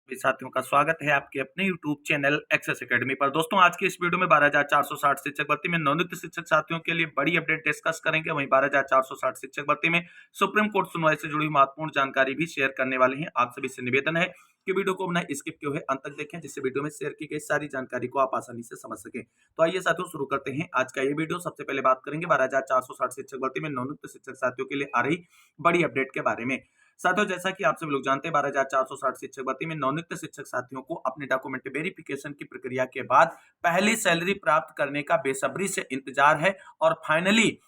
सभी साथियों का स्वागत है आपके अपने YouTube चैनल एक्सेस एकेडमी पर। दोस्तों आज की इस वीडियो में 12,460 शिक्षक भर्ती में नवनियुक्त शिक्षक साथियों के लिए बड़ी अपडेट डिस्कस करेंगे। वहीं 12,460 शिक्षक भर्ती में सुप्रीम कोर्ट सुनवाई से जुड़ी महत्वपूर्ण जानकारी भी शेयर करने वाले हैं। आप सभी से निवेदन है कि वीडियो को बिना स्किप किए हुए अंत तक देखें, जिससे वीडियो में शेयर की गई सारी जानकारी को आप आसानी से समझ सकें। तो आइए साथियों शुरू करते हैं आज का ये वीडियो। सबसे पहले बात करेंगे 12,460 शिक्षक भर्ती में नवनियुक्त शिक्षक साथियों के लिए आ रही बड़ी अपडेट के बारे में। साथियों जैसा कि आप सभी लोग जानते हैं 12,460 शिक्षक भर्ती में नवनियुक्त शिक्षक साथियों को अपने डॉक्यूमेंट वेरिफिकेशन की प्रक्रिया के बाद पहली सैलरी प्राप्त करने का बेसब्री से इंतजार है और फाइनली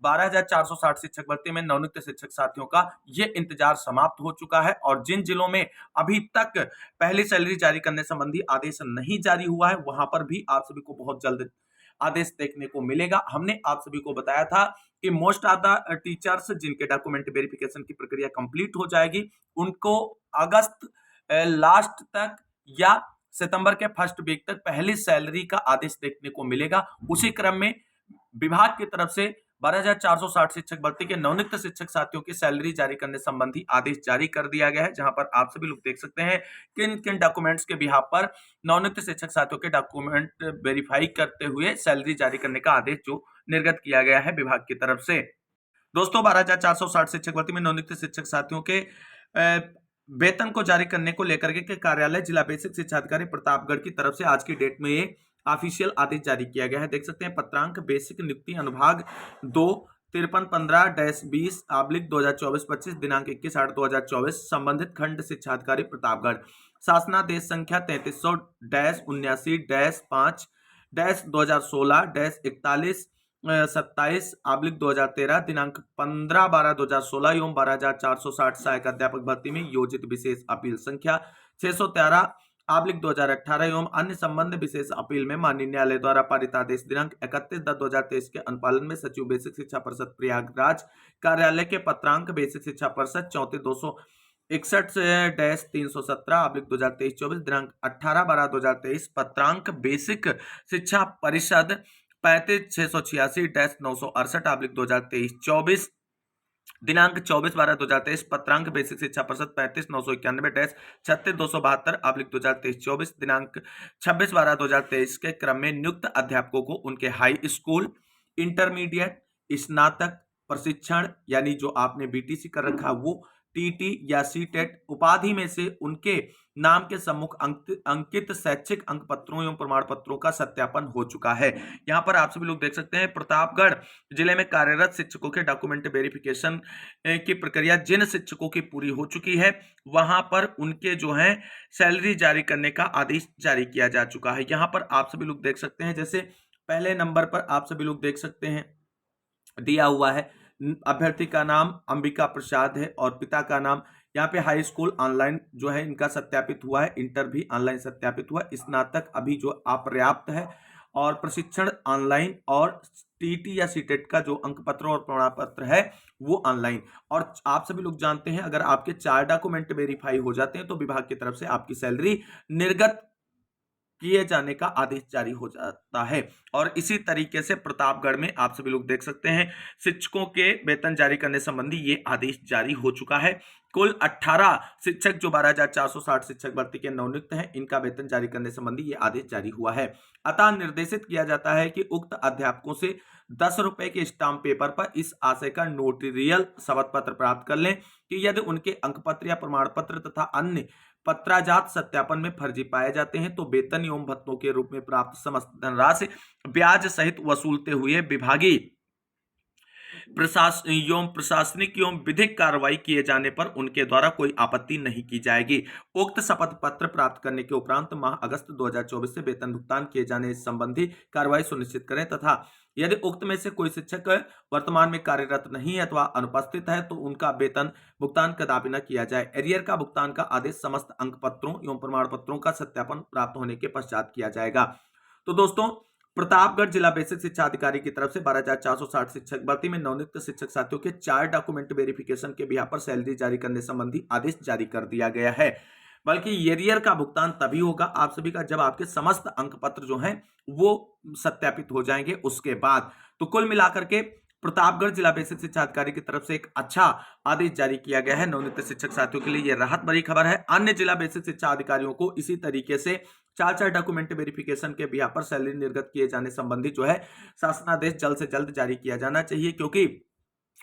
12,460 शिक्षक भर्ती में नवनियुक्त शिक्षक साथियों का ये इंतजार समाप्त हो चुका है। और जिन जिलों में अभी तक पहली सैलरी जारी करने संबंधी आदेश नहीं जारी हुआ है वहां पर भी आप सभी को बहुत जल्द आदेश देखने को मिलेगा। हमने आप सभी को बताया था कि मोस्ट ऑफ द टीचर्स जिनके डॉक्यूमेंट वेरिफिकेशन की प्रक्रिया कंप्लीट हो जाएगी उनको अगस्त लास्ट तक या सितंबर के फर्स्ट वीक तक पहली सैलरी का आदेश देखने को मिलेगा। उसी क्रम में विभाग की तरफ से 12,460 शिक्षक भर्ती के नवनियुक्त शिक्षक साथियों की सैलरी जारी करने संबंधी आदेश जारी कर दिया गया है, जहां पर आप सभी लोग देख सकते हैं किन किन डॉक्यूमेंट्स के बिहाफ पर नवनियुक्त शिक्षक साथियों के डॉक्यूमेंट वेरीफाई करते हुए सैलरी जारी करने का आदेश जो निर्गत किया गया है विभाग की तरफ से। दोस्तों 12,460 शिक्षक भर्ती में नवनियुक्त शिक्षक साथियों के वेतन को जारी करने को लेकर के कार्यालय जिला बेसिक शिक्षा अधिकारी प्रतापगढ़ की तरफ से आज की डेट में ये ऑफिशियल आदेश जारी किया गया है। देख सकते हैं पत्रांक बेसिक नियुक्ति अनुभाग 2 5315-20/2024 दिनांक 21/8/2024 संबंधित खंड शिक्षा अधिकारी प्रतापगढ़ शासनादेश संख्या 3300-5-2016-41 27/2013 दिनांक 15/12/2016 एवं 12,460 सहायक अध्यापक भर्ती में योजित विशेष अपील संख्या 613/2018 एवं अन्य संबंध विशेष अपील में माननीय न्यायालय द्वारा पारित आदेश दिनांक 31/10/2023 के अनुपालन में सचिव बेसिक शिक्षा परिषद प्रयागराज कार्यालय के पत्रांक बेसिक शिक्षा परिषद 34,261-317/2023-24 दिनांक 18/12/2023 पत्रांक बेसिक शिक्षा परिषद 35,686-968/2023-24 दिनांक 24/12/2023 पत्रांक बेसिक शिक्षा परिषद 35,991-36,272/2023-24 दिनांक 26/12/2023 के क्रम में नियुक्त अध्यापकों को उनके हाई स्कूल, इंटरमीडिएट, स्नातक प्रशिक्षण यानी जो आपने बीटीसी कर रखा वो टीटी या सीटेट उपाधि में से उनके नाम के सम्मुख अंकित शैक्षिक अंक पत्रों एवं प्रमाण पत्रों का सत्यापन हो चुका है। यहाँ पर आप सभी लोग देख सकते हैं प्रतापगढ़ जिले में कार्यरत शिक्षकों के डॉक्यूमेंट वेरिफिकेशन की प्रक्रिया जिन शिक्षकों की पूरी हो चुकी है वहां पर उनके जो है सैलरी जारी करने का आदेश जारी किया जा चुका है। यहाँ पर आप सभी लोग देख सकते हैं जैसे पहले नंबर पर आप सभी लोग देख सकते हैं दिया हुआ है अभ्यर्थी का नाम अंबिका प्रसाद है और पिता का नाम। यहाँ पे हाई स्कूल ऑनलाइन जो है इनका सत्यापित हुआ है, इंटर भी ऑनलाइन सत्यापित हुआ, स्नातक अभी जो अपर्याप्त है और प्रशिक्षण ऑनलाइन और टीटी या सीटेट का जो अंक पत्र और प्रमाण पत्र है वो ऑनलाइन। और आप सभी लोग जानते हैं अगर आपके 4 डॉक्यूमेंट वेरीफाई हो जाते हैं तो विभाग की तरफ से आपकी सैलरी निर्गत किए जाने का आदेश जारी हो जाता है। और इसी तरीके से प्रतापगढ़ में आप सभी लोग देख सकते हैं शिक्षकों के वेतन जारी करने संबंधी ये आदेश जारी हो चुका है। कुल 18 शिक्षक जो 12,460 शिक्षक भर्ती के नवनियुक्त हैं इनका वेतन जारी करने संबंधी ये आदेश जारी हुआ है। अतः निर्देशित किया जाता है कि उक्त अध्यापकों से 10 रुपए के स्टाम्प पेपर पर इस आशय का नोटरियल शपथ पत्र प्राप्त कर लें कि यदि उनके अंक पत्र या प्रमाण पत्र तथा अन्य पत्राजात सत्यापन में फर्जी पाए जाते हैं तो वेतन एवं भत्तों के रूप में प्राप्त समस्त धनराशि ब्याज सहित वसूलते हुए विभागीय प्रशासनिक एवं विधिक कार्रवाई किए जाने पर उनके द्वारा कोई आपत्ति नहीं की जाएगी। उक्त शपथ पत्र प्राप्त करने के उपरांत माह अगस्त 2024 से वेतन भुगतान किए जाने संबंधी कार्रवाई सुनिश्चित करें तथा यदि उक्त में से कोई शिक्षक वर्तमान में कार्यरत नहीं है अथवा अनुपस्थित है तो उनका वेतन भुगतान कदापि न किया जाए। एरियर का भुगतान का आदेश समस्त अंक पत्रों एवं प्रमाण पत्रों का सत्यापन प्राप्त होने के पश्चात किया जाएगा। तो दोस्तों प्रतापगढ़ जिला बेसिक शिक्षा अधिकारी की तरफ से 12,460 शिक्षक भर्ती में नवनियुक्त शिक्षक साथियों के 4 डॉक्यूमेंट वेरिफिकेशन के बिहाफ पर सैलरी जारी करने संबंधी आदेश जारी कर दिया गया है। बल्कि एरियर का भुगतान तभी होगा आप सभी का जब आपके समस्त अंक पत्र जो हैं वो सत्यापित हो जाएंगे उसके बाद। तो कुल मिलाकर के प्रतापगढ़ जिला बेसिक शिक्षा अधिकारी की तरफ से एक अच्छा आदेश जारी किया गया है नवनियुक्त शिक्षक साथियों के लिए। यह राहत भरी खबर है। अन्य जिला बेसिक शिक्षा अधिकारियों को इसी तरीके से चार डॉक्यूमेंट वेरिफिकेशन के बिहार पर सैलरी निर्गत किए जाने संबंधी जो है शासनादेश जल्द से जल्द जारी किया जाना चाहिए, क्योंकि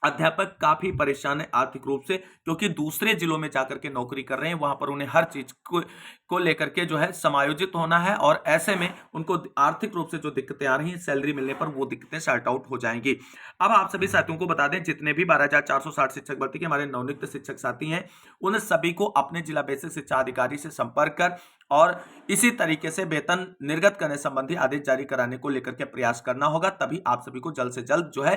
अध्यापक काफी परेशान है आर्थिक रूप से, क्योंकि दूसरे जिलों में जाकर के नौकरी कर रहे हैं, वहां पर उन्हें हर चीज को लेकर के जो है समायोजित होना है, और ऐसे में उनको आर्थिक रूप से जो दिक्कतें आ रही हैं सैलरी मिलने पर वो दिक्कतें सॉर्ट आउट हो जाएंगी। अब आप सभी साथियों को बता दें, जितने भी 12,460 शिक्षक भर्ती के हमारे नवनियुक्त शिक्षक साथी हैं, उन सभी को अपने जिला बेसिक शिक्षा अधिकारी से संपर्क कर और इसी तरीके से वेतन निर्गत करने संबंधी आदेश जारी कराने को लेकर के प्रयास करना होगा, तभी आप सभी को जल्द से जल्द जो है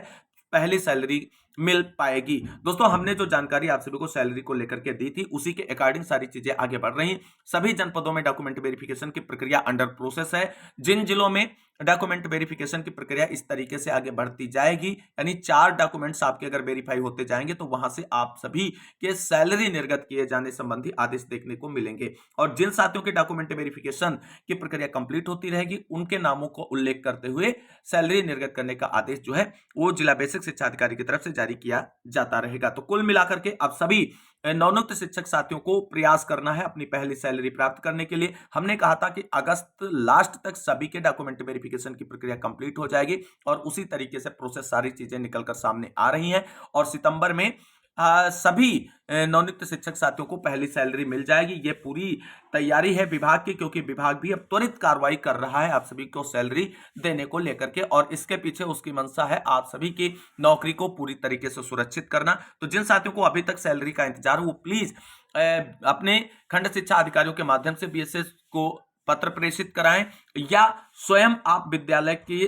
पहली सैलरी मिल पाएगी। दोस्तों, हमने जो जानकारी आप सभी को सैलरी को लेकर के दी थी, उसी के अकॉर्डिंग सारी चीजें आगे बढ़ रही हैं। सभी जनपदों में डॉक्यूमेंट वेरिफिकेशन की प्रक्रिया अंडर प्रोसेस है। जिन जिलों में डॉक्यूमेंट वेरिफिकेशन की प्रक्रिया इस तरीके से आगे बढ़ती जाएगी, यानी 4 डॉक्यूमेंट्स आपके अगर वेरीफाई होते जाएंगे, तो वहां से आप सभी के सैलरी निर्गत किए जाने संबंधी आदेश देखने को मिलेंगे। और जिन साथियों के डॉक्यूमेंट वेरिफिकेशन की प्रक्रिया कंप्लीट होती रहेगी, उनके नामों को उल्लेख करते हुए सैलरी निर्गत करने का आदेश जो है वो जिला बेसिक शिक्षा अधिकारी की तरफ से जारी किया जाता रहेगा। तो कुल मिलाकर के अब सभी नवनियुक्त शिक्षक साथियों को प्रयास करना है अपनी पहली सैलरी प्राप्त करने के लिए। हमने कहा था कि अगस्त लास्ट तक सभी के डॉक्यूमेंट वेरिफिकेशन की प्रक्रिया कंप्लीट हो जाएगी, और उसी तरीके से प्रोसेस सारी चीजें निकलकर सामने आ रही हैं, और सितंबर में सभी नवनियुक्त शिक्षक साथियों को पहली सैलरी मिल जाएगी। ये पूरी तैयारी है विभाग की, क्योंकि विभाग भी अब त्वरित कार्रवाई कर रहा है आप सभी को सैलरी देने को लेकर के, और इसके पीछे उसकी मंशा है आप सभी की नौकरी को पूरी तरीके से सुरक्षित करना। तो जिन साथियों को अभी तक सैलरी का इंतजार हो, वो प्लीज अपने खंड शिक्षा अधिकारियों के माध्यम से बीएसएस को पत्र प्रेषित कराएं, या स्वयं आप विद्यालय की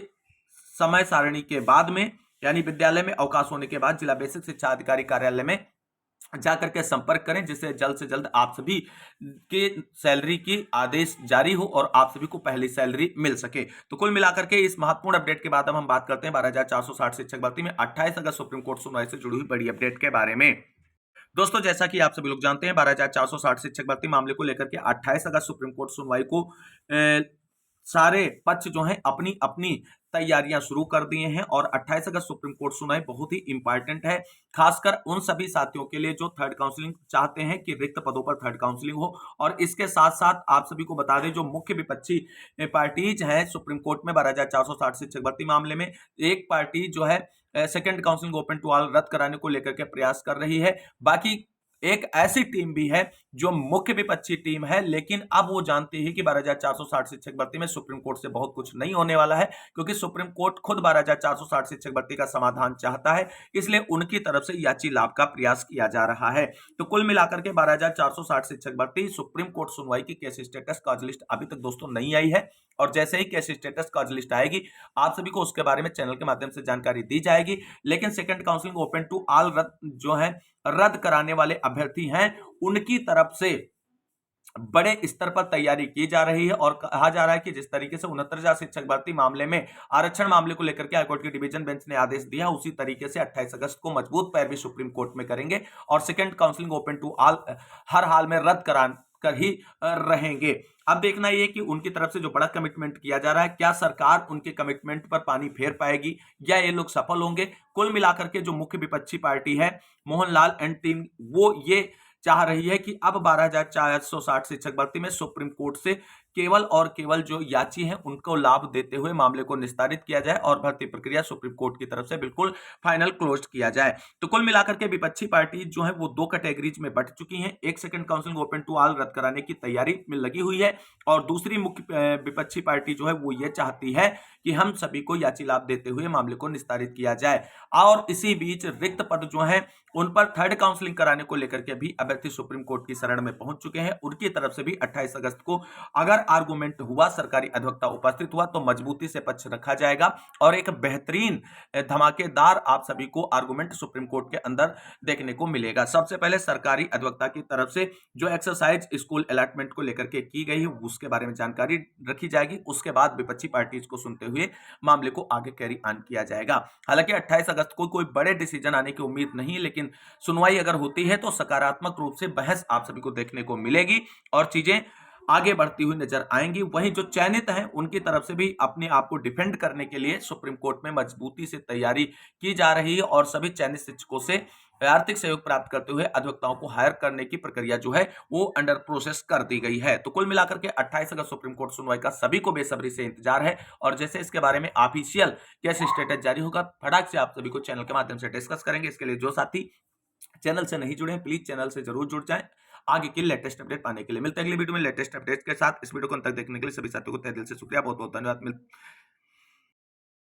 समय सारणी के बाद में, यानी विद्यालय में अवकाश होने के बाद जिला बेसिक शिक्षा अधिकारी कार्यालय में जाकर के संपर्क करें, जिससे जल्द से जल्द आप सभी के सैलरी की आदेश जारी हो और आप सभी को पहली सैलरी मिल सके। तो कुल मिलाकर के इस महत्वपूर्ण अपडेट के बाद अब हम बात करते हैं 12,460 शिक्षक भर्ती में 28 अगस्त सुप्रीम कोर्ट सुनवाई से जुड़ी हुई बड़ी अपडेट के बारे में। दोस्तों, जैसा कि आप सभी लोग जानते हैं, 12,460 शिक्षक भर्ती मामले को लेकर के 28 अगस्त सुप्रीम कोर्ट सुनवाई को सारे पक्ष जो हैं अपनी अपनी तैयारियां शुरू कर दिए हैं, और 28 अगस्त सुप्रीम कोर्ट सुनवाई बहुत ही इंपॉर्टेंट है, खासकर उन सभी साथियों के लिए जो थर्ड काउंसलिंग चाहते हैं कि रिक्त पदों पर थर्ड काउंसलिंग हो। और इसके साथ साथ आप सभी को बता दें, जो मुख्य विपक्षी पार्टीज हैं सुप्रीम कोर्ट में 12,460 शिक्षक भर्ती मामले में, एक पार्टी जो है second counselling open to all रद्द कराने को लेकर के प्रयास कर रही है। बाकी एक ऐसी टीम भी है जो मुख्य विपक्षी टीम है, लेकिन अब वो जानती है कि 12,460 शिक्षक भर्ती में सुप्रीम कोर्ट से बहुत कुछ नहीं होने वाला है, क्योंकि सुप्रीम कोर्ट खुद 12,460 शिक्षक भर्ती का समाधान चाहता है, इसलिए उनकी तरफ से याची लाभ का प्रयास किया जा रहा है। तो कुल मिलाकर के 12,460 शिक्षक भर्ती सुप्रीम कोर्ट सुनवाई की केस स्टेटस कॉज लिस्ट अभी तक दोस्तों नहीं आई है, और जैसे ही केस स्टेटस कॉज लिस्ट आएगी, आप सभी को उसके बारे में चैनल के माध्यम से जानकारी दी जाएगी। लेकिन second counselling open to all जो है रद्द कराने वाले अभ्यर्थी हैं, उनकी तरफ से बड़े स्तर पर तैयारी की जा रही है, और कहा जा रहा है कि जिस तरीके से 69,000 शिक्षक भर्ती मामले में आरक्षण मामले को लेकर के हाईकोर्ट की डिवीजन बेंच ने आदेश दिया, उसी तरीके से 28 अगस्त को मजबूत पैरवी सुप्रीम कोर्ट में करेंगे, और second counselling open to all हर हाल में रद्द कर ही रहेंगे। अब देखना यह कि उनकी तरफ से जो बड़ा कमिटमेंट किया जा रहा है, क्या सरकार उनके कमिटमेंट पर पानी फेर पाएगी, या ये लोग सफल होंगे। कुल मिलाकर के जो मुख्य विपक्षी पार्टी है मोहनलाल एंड टीम, वो ये चाह रही है कि अब 12,460 शिक्षक भर्ती में सुप्रीम कोर्ट से केवल और केवल जो याची हैं उनको लाभ देते हुए मामले को निस्तारित किया जाए, और भर्ती प्रक्रिया सुप्रीम कोर्ट की तरफ से बिल्कुल फाइनल क्लोज किया जाए। तो कुल मिलाकर के विपक्षी पार्टी जो है वो दो कैटेगरीज में बट चुकी हैं। एक second counselling open to all रद्द कराने की तैयारी में लगी हुई है, और दूसरी मुख्य विपक्षी पार्टी जो है वो ये चाहती है कि हम सभी को याची लाभ देते हुए मामले को निस्तारित किया जाए। और इसी बीच रिक्त पद जो है उन पर थर्ड काउंसलिंग कराने को लेकर के भी अभ्यर्थी सुप्रीम कोर्ट की शरण में पहुंच चुके हैं। उनकी तरफ से भी 28 अगस्त को अगर आर्गुमेंट हुआ, सरकारी अधिवक्ता उपस्थित हुआ, तो मजबूती से पक्ष रखा जाएगा, और एक बेहतरीन धमाकेदार आप सभी को आर्गुमेंट सुप्रीम कोर्ट के अंदर देखने को मिलेगा। सबसे पहले सरकारी अधिवक्ता की तरफ से जो एक्सरसाइज स्कूल अलॉटमेंट को लेकर के की गई है उसके बारे में जानकारी रखी जाएगी। उसके बाद विपक्षी पार्टीज को सुनते हुए मामले को आगे कैरी ऑन किया जाएगा। हालांकि 28 अगस्त को कोई बड़े डिसीजन आने की उम्मीद नहीं, लेकिन सुनवाई अगर होती है तो सकारात्मक रूप से बहस आप सभी को देखने को मिलेगी, और चीजें आगे बढ़ती हुई नजर आएंगी। वहीं जो चयनित हैं उनकी तरफ से भी अपने आप को डिफेंड करने के लिए सुप्रीम कोर्ट में मजबूती से तैयारी की जा रही है और सभी चयनित शिक्षकों से आर्थिक सहयोग प्राप्त करते हुए अधिवक्ताओं को हायर करने की प्रक्रिया जो है वो अंडर प्रोसेस कर दी गई है। तो कुल मिलाकर के 28 अगस्त सुप्रीम कोर्ट सुनवाई का सभी को बेसब्री से इंतजार है और जैसे इसके बारे में ऑफिशियल कैसे स्टेटस जारी होगा फटाक से आप सभी को चैनल के माध्यम से डिस्कस करेंगे। इसके लिए जो साथी चैनल से नहीं जुड़े हैं प्लीज चैनल से जरूर जुड़ जाएं आगे की लेटेस्ट अपडेट पाने के लिए। मिलते हैं अगली वीडियो में लेटेस्ट अपडेट के साथ। इस वीडियो को अंत तक देखने के लिए सभी साथियों को तहे दिल से शुक्रिया, बहुत बहुत धन्यवाद।